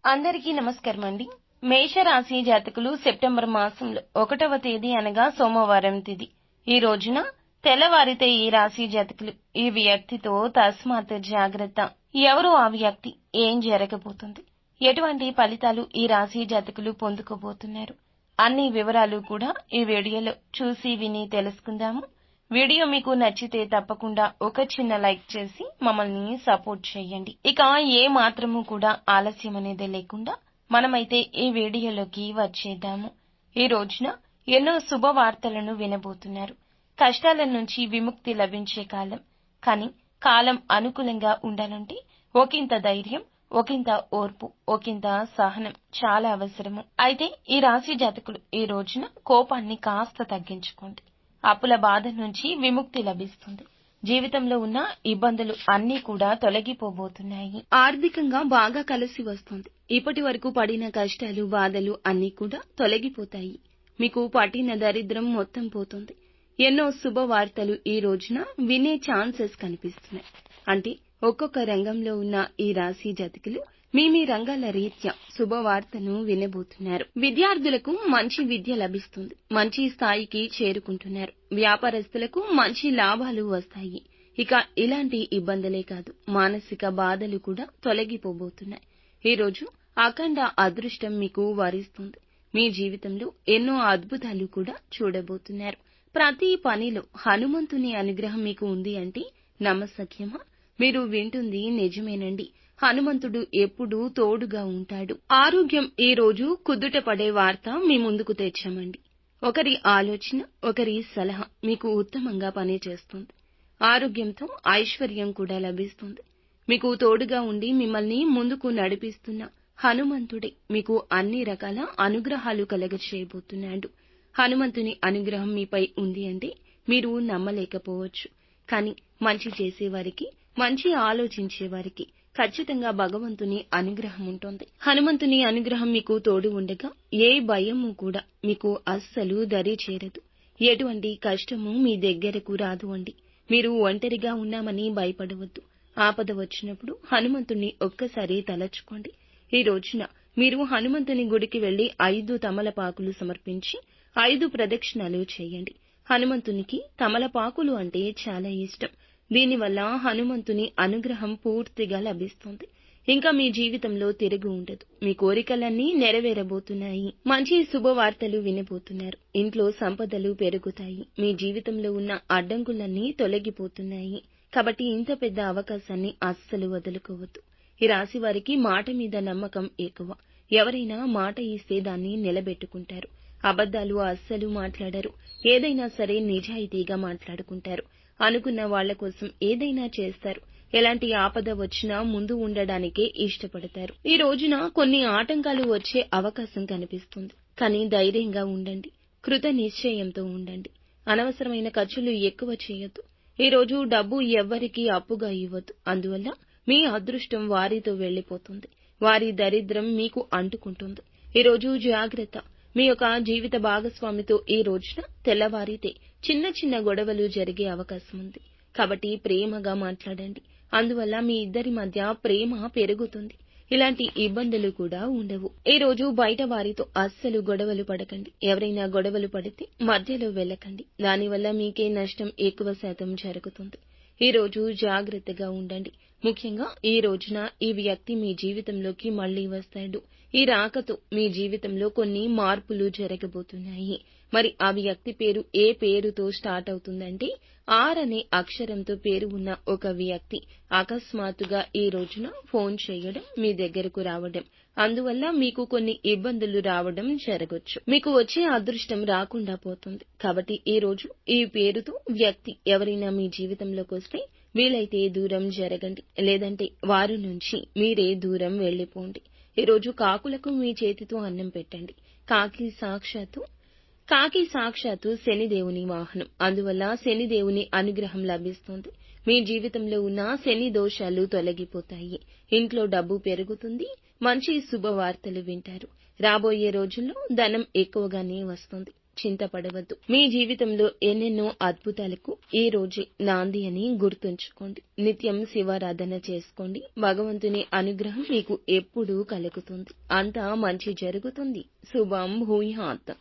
అందరికీ నమస్కారం అండి. మేషరాశి జాతకులు సెప్టెంబర్ మాసంలో 1వ తేదీ అనగా సోమవారం తిథి. ఈ రోజున తెల్లవారితే ఈ రాశి జాతకులు ఈ వ్యక్తితో తస్మాత్ జాగ్రత్త. ఎవరు ఆ వ్యక్తి? ఏం జరగబోతుంది? ఎటువంటి ఫలితాలు ఈ రాశి జాతకులు పొందుకోబోతున్నారు? అన్ని వివరాలు కూడా ఈ వీడియోలో చూసి విని తెలుసుకుందాము. వీడియో మీకు నచ్చితే తప్పకుండా ఒక చిన్న లైక్ చేసి మమ్మల్ని సపోర్ట్ చేయండి. ఇక ఏ మాత్రము కూడా ఆలస్యం అనేది లేకుండా మనమైతే ఈ వీడియోలోకి వచ్చేద్దాము. ఈ రోజున ఎన్నో శుభవార్తలను వినబోతున్నారు. కష్టాల నుంచి విముక్తి లభించే కాలం. కానీ కాలం అనుకూలంగా ఉండాలంటే ఒకంత ధైర్యం, ఒకంత ఓర్పు, ఒకంత సహనం చాలా అవసరము. అయితే ఈ రాశి జాతకులు ఈ రోజున కోపాన్ని కాస్త తగ్గించుకోండి. అప్పుల బాధ నుంచి విముక్తి లభిస్తుంది. జీవితంలో ఉన్న ఇబ్బందులు అన్నీ కూడా తొలగిపోబోతున్నాయి. ఆర్థికంగా బాగా కలిసి వస్తుంది. ఇప్పటి వరకు పడిన కష్టాలు, బాధలు అన్నీ కూడా తొలగిపోతాయి. మీకు పట్టిన దరిద్రం మొత్తం పోతుంది. ఎన్నో శుభవార్తలు ఈ రోజున వినే ఛాన్సెస్ కనిపిస్తున్నాయి. అంటే ఒక్కొక్క రంగంలో ఉన్న ఈ రాశి జాతకులు మీ రంగాల రీత్యా శుభవార్తను వినబోతున్నారు. విద్యార్థులకు మంచి విద్య లభిస్తుంది. మంచి స్థాయికి చేరుకుంటున్నారు. వ్యాపారస్తులకు మంచి లాభాలు వస్తాయి. ఇక ఇలాంటి ఇబ్బందులే కాదు, మానసిక బాధలు కూడా తొలగిపోబోతున్నాయి. ఈ రోజు అఖండ అదృష్టం మీకు వరిస్తుంది. మీ జీవితంలో ఎన్నో అద్భుతాలు కూడా చూడబోతున్నారు. ప్రతి పనిలో హనుమంతుని అనుగ్రహం మీకు ఉంది అంటే నమ్మశక్యమా? మీరు వింటుంది నిజమేనండి. హనుమంతుడు ఎప్పుడూ తోడుగా ఉంటాడు. ఆరోగ్యం ఈ రోజు కుదుట పడే వార్త మీ ముందుకు తెచ్చామండి. ఒకరి ఆలోచన, ఒకరి సలహా మీకు ఉత్తమంగా పనిచేస్తుంది. ఆరోగ్యంతో ఐశ్వర్యం కూడా లభిస్తుంది. మీకు తోడుగా ఉండి మిమ్మల్ని ముందుకు నడిపిస్తున్న హనుమంతుడే మీకు అన్ని రకాల అనుగ్రహాలు కలగచేయబోతున్నాడు. హనుమంతుని అనుగ్రహం మీపై ఉంది అంటే మీరు నమ్మలేకపోవచ్చు. కానీ మంచి చేసేవారికి, మంచి ఆలోచించేవారికి ఖచ్చితంగా భగవంతుని అనుగ్రహం ఉంటుంది. హనుమంతుని అనుగ్రహం మీకు తోడు ఉండగా ఏ భయము కూడా మీకు అస్సలు దరి చేరదు. ఎటువంటి కష్టము మీ దగ్గరకు రాదు అండి. మీరు ఒంటరిగా ఉన్నామని భయపడవద్దు. ఆపద వచ్చినప్పుడు హనుమంతుని ఒక్కసారి తలచుకోండి. ఈ రోజున మీరు హనుమంతుని గుడికి వెళ్లి 5 తమలపాకులు సమర్పించి 5 ప్రదక్షిణాలు చేయండి. హనుమంతునికి తమలపాకులు అంటే చాలా ఇష్టం. దీనివల్ల హనుమంతుని అనుగ్రహం పూర్తిగా లభిస్తుంది. ఇంకా మీ జీవితంలో తిరుగు ఉండదు. మీ కోరికలన్నీ నెరవేరబోతున్నాయి. మంచి శుభవార్తలు వినబోతున్నారు. ఇంట్లో సంపదలు పెరుగుతాయి. మీ జీవితంలో ఉన్న అడ్డంకులన్నీ తొలగిపోతున్నాయి. కాబట్టి ఇంత పెద్ద అవకాశాన్ని అస్సలు వదులుకోవద్దు. ఈ రాశి వారికి మాట మీద నమ్మకం ఎక్కువ. ఎవరైనా మాట ఇస్తే దాన్ని నిలబెట్టుకుంటారు. అబద్ధాలు అస్సలు మాట్లాడరు. ఏదైనా సరే నిజాయితీగా మాట్లాడుకుంటారు. అనుకున్న వాళ్ల కోసం ఏదైనా చేస్తారు. ఎలాంటి ఆపద వచ్చినా ముందు ఉండడానికే ఇష్టపడతారు. ఈ రోజున కొన్ని ఆటంకాలు వచ్చే అవకాశం కనిపిస్తుంది. కానీ ధైర్యంగా ఉండండి. కృత నిశ్చయంతో ఉండండి. అనవసరమైన ఖర్చులు ఎక్కువ చేయొద్దు. ఈ రోజు డబ్బు ఎవ్వరికీ అప్పుగా ఇవ్వద్దు. అందువల్ల మీ అదృష్టం వారితో వెళ్లిపోతుంది. వారి దరిద్రం మీకు అంటుకుంటుంది. ఈ రోజు జాగ్రత్త. మీ యొక్క జీవిత భాగస్వామితో ఈ రోజున తెల్లవారితే చిన్న చిన్న గొడవలు జరిగే అవకాశం ఉంది. కాబట్టి ప్రేమగా మాట్లాడండి. అందువల్ల మీ ఇద్దరి మధ్య ప్రేమ పెరుగుతుంది. ఇలాంటి ఇబ్బందులు కూడా ఉండవు. ఈ రోజు బయట వారితో అస్సలు గొడవలు పడకండి. ఎవరైనా గొడవలు పడితే మధ్యలో వెళ్ళకండి. దానివల్ల మీకే నష్టం ఎక్కువ శాతం జరుగుతుంది. ఈ రోజు జాగ్రత్తగా ఉండండి. ముఖ్యంగా ఈ రోజున ఈ వ్యక్తి మీ జీవితంలోకి మళ్లీ వస్తాడు. ఈ రాకతో మీ జీవితంలో కొన్ని మార్పులు జరగబోతున్నాయి. మరి ఆ వ్యక్తి పేరు ఏ పేరుతో స్టార్ట్ అవుతుందంటే ఆర్ అనే అక్షరంతో పేరు ఉన్న ఒక వ్యక్తి అకస్మాత్తుగా ఈ రోజున ఫోన్ చేయడం, మీ దగ్గరకు రావడం, అందువల్ల మీకు కొన్ని ఇబ్బందులు రావడం జరగొచ్చు. మీకు వచ్చే అదృష్టం రాకుండా పోతుంది. కాబట్టి ఈ రోజు ఈ పేరుతో వ్యక్తి ఎవరైనా మీ జీవితంలోకి వస్తే వీలైతే దూరం జరగండి. లేదంటే వారి నుంచి మీరే దూరం వెళ్లిపోండి. ఈ రోజు కాకులకు మీ చేతితో అన్నం పెట్టండి. కాకి సాక్షాత్తు శనిదేవుని వాహనం. అందువల్ల శనిదేవుని అనుగ్రహం లభిస్తుంది. మీ జీవితంలో ఉన్న శని దోషాలు తొలగిపోతాయి. ఇంట్లో డబ్బు పెరుగుతుంది. మంచి శుభవార్తలు వింటారు. రాబోయే రోజుల్లో ధనం ఎక్కువగానే వస్తుంది. చింతపడవద్దు. మీ జీవితంలో ఎన్నెన్నో అద్భుతాలకు ఈ రోజే నాంది అని గుర్తుంచుకోండి. నిత్యం శివారాధన చేసుకోండి. భగవంతుని అనుగ్రహం మీకు ఎప్పుడూ కలుగుతుంది. అంతా మంచి జరుగుతుంది. శుభం భూయాత్.